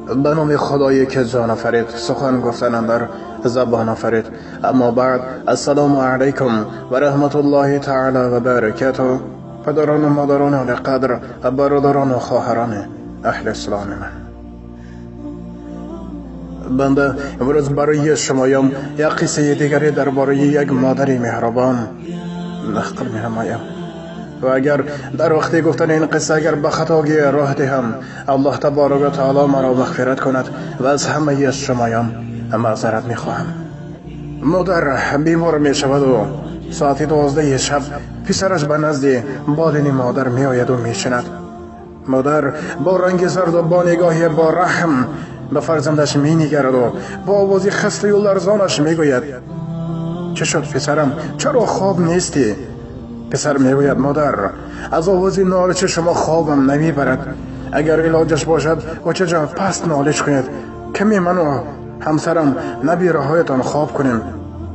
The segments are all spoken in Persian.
به نام خدایی که جان آفرید، سخن گفتن اندر زبان آفرید. اما بعد، السلام علیکم و رحمت الله تعالی و برکاته. پدران و مادران علی قدر، برادران و خواهران اهل اسلام من، بنده امروز برای شمایم یک قصه دیگری درباره یک مادر مهربان نقل می‌نمایم. و اگر در وقتی گفتن این قصه اگر به خطاگی راه دهم، الله تبارک و تعالی مرا مغفرت کند و از همه شمایان معذرت میخواهم. مادر بیمار می شود و ساعت 12 شب پسرش به نزد بالین مادر می آید و می شند. مادر با رنگ زرد و با نگاهی با رحم به فرزندش می نگرد و با آوازی خسته و لرزانش می گوید: چه شد پسرم؟ چرا خواب نیستی؟ پسر می گوید: مادر، از آوازی نالش شما خوابم نمی برد. اگر علاجش باشد و چجا پس نالش کنید، کمی من و همسرم نبی رهایتان خواب کنیم.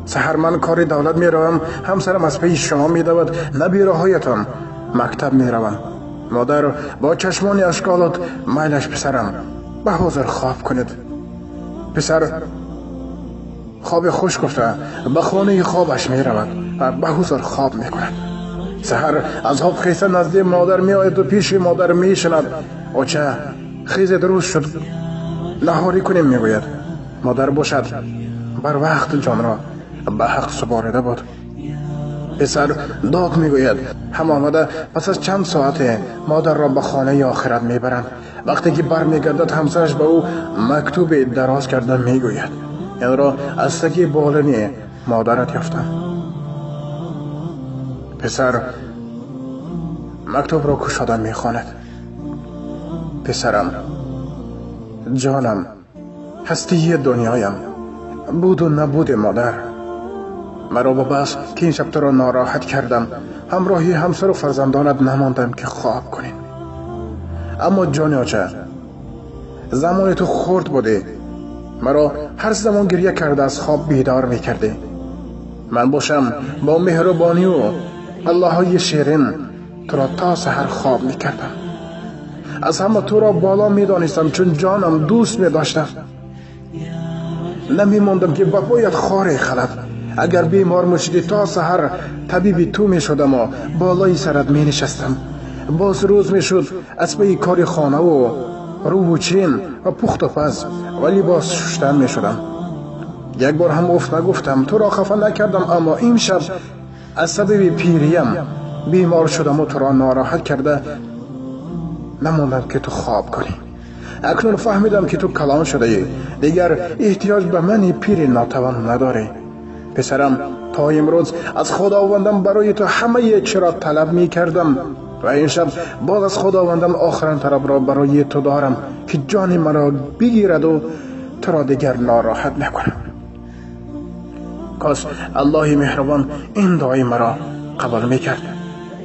سحر من کاری دولت می روم، همسرم از پی شما می دود، نبی رهایتان مکتب می روم. مادر با چشمانی اشکالات: میلش پسرم، به حاضر خواب کنید. پسر خواب خوش گفته به خانه خوابش می رود و به حضور خواب می کند. سحر از خواب خیسته نزدیک مادر می آید و پیش مادر می شند: اوچه خیز درست شد، نهاری کنیم. می گوید: مادر باشد بر وقت جان را به حق سپارده بود. پسر داد می گوید: هم آمده. پس از چند ساعت مادر را به خانه آخرت می برند. وقتی که بر می گردد همسرش به او مکتوب دراز کرده می گوید: این را از سگی بالینی مادرت یافتم. پسر مکتوب را کشاده می خواند: پسرم، جانم، هستی دنیایم، بود و نبود مادر. مرا با بس که این شب تو را ناراحت کردم، همراهی همسر و فرزندانت نماندم که خواب کنیم. اما جان آچه، زمان تو خورد بوده، مرا هر زمان گریه کرده از خواب بیدار می کرده. من باشم با مهربانی و الله‌های شیرین تو را تا سحر خواب می کردم. از همه تو را بالا می دانستم، چون جانم دوست می داشتم. نمی ماندم که با پایت خاره خلد. اگر بیمار میشدی تا سحر طبیبی تو می شدم و بالای سرت می نشستم. باز روز می شد از پی کار خانه و رو و چین و پخت و پز و لباس شستن می شدم. یک بار هم افت نگفتم، تو را خفه نکردم، اما این شب از سبب پیریم بیمار شدم و تو را ناراحت کرده نماندم که تو خواب کنی. اکنون فهمیدم که تو کلان شده ای، دیگر احتیاج به من پیر ناتوان نداری. پسرم، تا امروز از خداوندم برای تو همه چی را طلب می کردم و این شب باز از خداوندم آخرین طلب را برای تو دارم که جان مرا بگیرد و تو را دیگر ناراحت نکنم. کاش الله مهربان این دعای مرا قبول میکرد.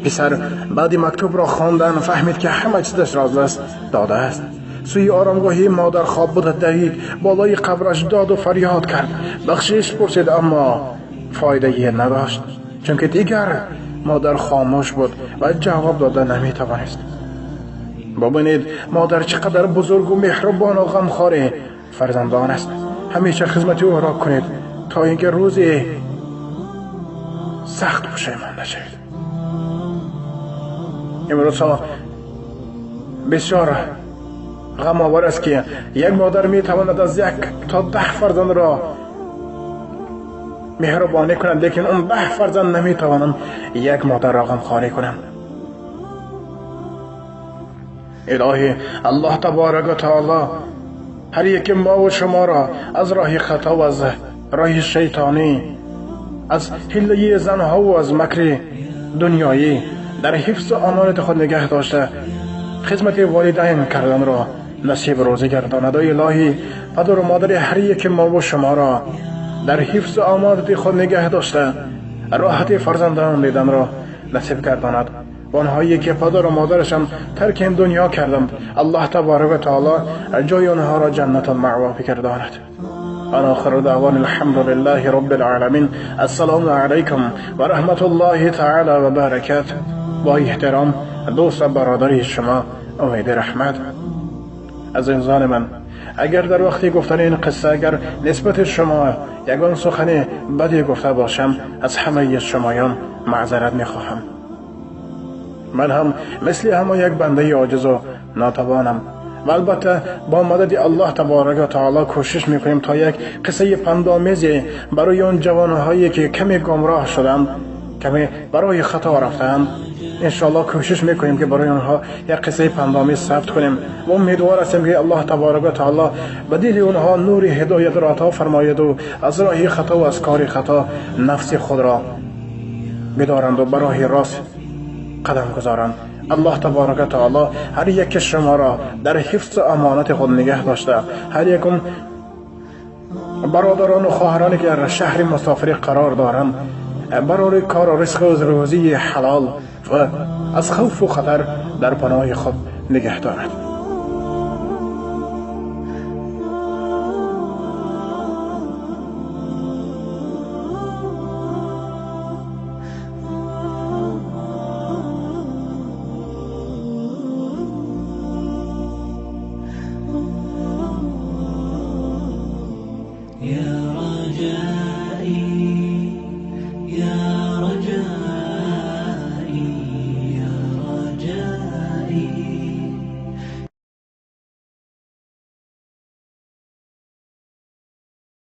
پسر بعد مکتوب را خواندن فهمید که همه چیزش را از دست داده است. سوی آرامگاهی مادر خواب بود دوید، بالای قبرش داد و فریاد کرد. بخشش پرسید اما فایده نداشت، چون که دیگر مادر خاموش بود و جواب داده نمیتوانست. ببینید مادر چقدر بزرگ و مهربان و غمخوار فرزندان است. همیشه خدمت او را کنید تا اینکه روزی سخت پشیمان نشوید. امروز بسیار غم آور است که یک مادر می تواند از 1 تا 10 فرزند را مهربانی کنند، لیکن اون 10 فرزند نمی توانند یک مادر را غمخواری کنند. الهی الله تبارک و تعالی هر یک ما و شما را از راه خطا و از راه شیطانی، از حیله زنها و از مکر دنیایی در حفظ امانت خود نگه داشته خدمت والدین کردن را نصیب روزی گرداند. الهی پدر و مادر هر یک ما و شما را در حفظ امانت خود نگه داشته راحت فرزندان دیدن را نصیب گرداند. و آنهایی که پدر و مادرشان ترک این دنیا کردند، الله تبارک و تعالی جای آنها را جنت المأوا گرداند. و آخر دعوان الحمد لله رب العالمین. السلام علیکم و رحمت الله تعالی و برکاته. با احترام دوست و برادری شما امید رحمت. از انسان من اگر در وقتی گفتن این قصه اگر نسبت شما یگان سخن بدی گفته باشم از همه شمایان معذرت میخواهم. من هم مثل همه یک بنده عاجز و ناتوانم و البته با مدد الله تبارک و تعالی کوشش میکنیم تا یک قصه پندآمیزی برای اون جوانهایی که کمی گمراه شدند، کمی برای خطا رفتند، انشاءالله کوشش میکنیم که برای آنها یک قصه پندآمیز ثبت کنیم و امیدوار هستیم که الله تبارک و تعالی به دل آنها نور هدایت را عطا فرماید و از راه خطا و از کار خطا نفس خود را بدارند و برای راست قدم گذارند. الله تبارک و تعالی هر یک شما را در حفظ امانت خود نگه داشته، هر یکم برادران و خواهرانی که در شهر مسافری قرار دارند برای کار و رزق و روزی حلال و از خوف و خطر در پناه خود نگه دارد.